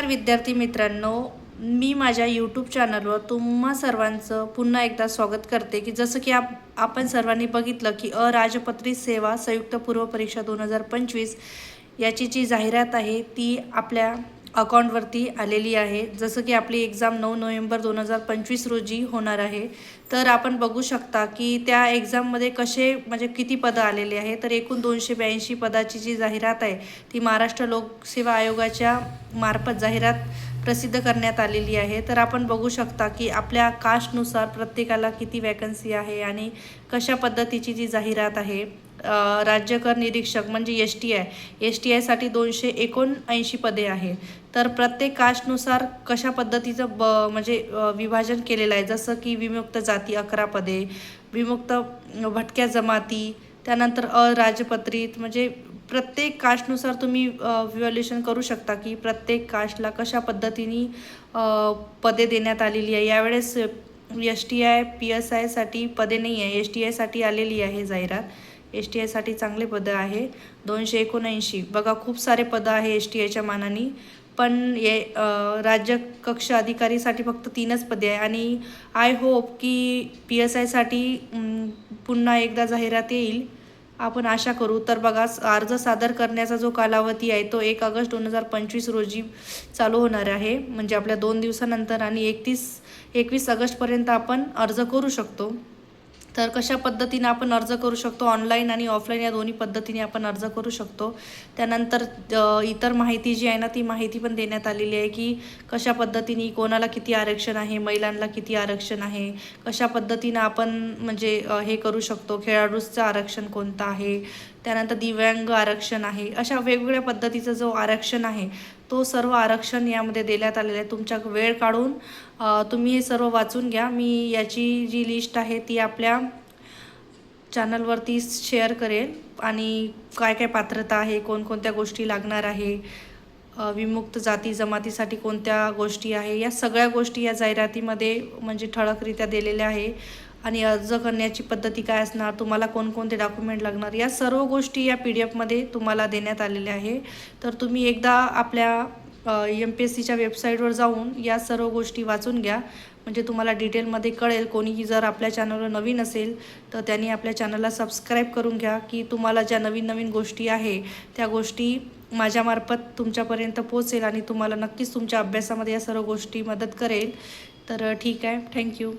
नमस्कार विद्यार्थी मित्रांनो, मी माझ्या यूट्यूब चॅनलवर तुम्हा सर्वांचं पुन्हा एकदा स्वागत करते की जसं की आपण सर्वांनी बघितलं की अराजपत्रित सेवा संयुक्त पूर्व परीक्षा 2025 याची जी जाहिरात आहे ती आपल्या अकाउंटवरती आलेली आहे। जसं की आपली एक्झाम 9 नोव्हेंबर 2025 रोजी होणार आहे। तर आपण बघू शकता की त्या एक्झाममध्ये कसे म्हणजे किती पदं आलेले आहे। तर एकूण 282 पदाची जी जाहिरात आहे ती महाराष्ट्र लोकसेवा आयोगाच्या मार्फत जाहिरात प्रसिद्ध करण्यात आलेली आहे। तर आपण बघू शकता की आपल्या कास्टनुसार प्रत्येकाला किती वॅकन्सी आहे आणि कशा पद्धतीची जी जाहिरात आहे। राज्य कर निरीक्षक म्हणजे एस टी आयसाठी 279 पदे आहे। तर प्रत्येक कास्टनुसार कशा पद्धतीचं म्हणजे विभाजन केलेलं आहे। जसं की विमुक्त जाती 11 पदे, विमुक्त भटक्या जमाती, त्यानंतर अराजपत्रित म्हणजे प्रत्येक कास्टनुसार तुम्ही इव्हॅल्युएशन करू शकता की प्रत्येक कास्टला कशा पद्धतीने पदे देण्यात आलेली आहे। यावेळेस S T I P S आयसाठी पदे नाही आहे, एस टी आयसाठी आलेली आहे जाहिरात। एस टी आयसाठी चांगले पदं आहे 279। बघा खूप सारे पदं आहे एस टी आयच्या मानाने, पण राज्य कक्ष अधिकारीसाठी फक्त 3च पदे आहे। आणि आय होप की पी एस आयसाठी पुन्हा एकदा जाहिरात येईल, आपण आशा करू। तर बघा अर्ज सादर करण्याचा जो कालावधी आहे तो 1 ऑगस्ट 2025 रोजी चालू होणार आहे, म्हणजे आपल्या 2 दिवसानंतर। आणि 21 ऑगस्टपर्यंत आपण अर्ज करू शकतो। तर कशा पद्धतीने आपण अर्ज करू शकतो, ऑनलाईन आणि ऑफलाईन या दोन्ही पद्धतीने आपण अर्ज करू शकतो। त्यानंतर इतर माहिती जी आहे ना ती माहिती पण देण्यात आलेली आहे की कशा पद्धतीने कोणाला किती आरक्षण आहे, महिलांना किती आरक्षण आहे, कशा पद्धतीने आपण म्हणजे हे करू शकतो, खेळाडूचं आरक्षण कोणतं आहे, त्यानंतर दिव्यांग आरक्षण आहे। अशा वेगवेगळ्या पद्धतीचं जो आरक्षण आहे तो सर्व आरक्षण यामध्ये देण्यात आलेलं आहे। तुमच्या वेळ काढून तुम्ही हे सर्व वाचून घ्या। मी याची जी लिस्ट आहे ती आपल्या चॅनलवरती शेअर करेल आणि काय काय पात्रता आहे, कोणकोणत्या गोष्टी लागणार आहे, विमुक्त जाती जमातीसाठी कोणत्या गोष्टी आहे, या सगळ्या गोष्टी या जाहिरातीमध्ये म्हणजे ठळकरित्या दिलेल्या आहे। आणि अर्ज करण्याची पद्धती काय असणार, तुम्हाला कोणकोणते डॉक्युमेंट लागणार, या सर्व गोष्टी या PDF मध्ये तुम्हाला देण्यात आलेल्या आहे। तर तुम्ही एकदा आपल्या MPSCच्या वेबसाईटवर जाऊन या सर्व गोष्टी वाचून घ्या, म्हणजे तुम्हाला डिटेलमध्ये कळेल। कोणीही जर आपल्या चॅनलवर नवीन असेल तर त्यांनी आपल्या चॅनलला सबस्क्राईब करून घ्या की तुम्हाला ज्या नवीन नवीन गोष्टी आहे त्या गोष्टी माझ्यामार्फत तुमच्यापर्यंत पोहोचेल आणि तुम्हाला नक्कीच तुमच्या अभ्यासामध्ये या सर्व गोष्टी मदत करेल। तर ठीक आहे, थँक्यू।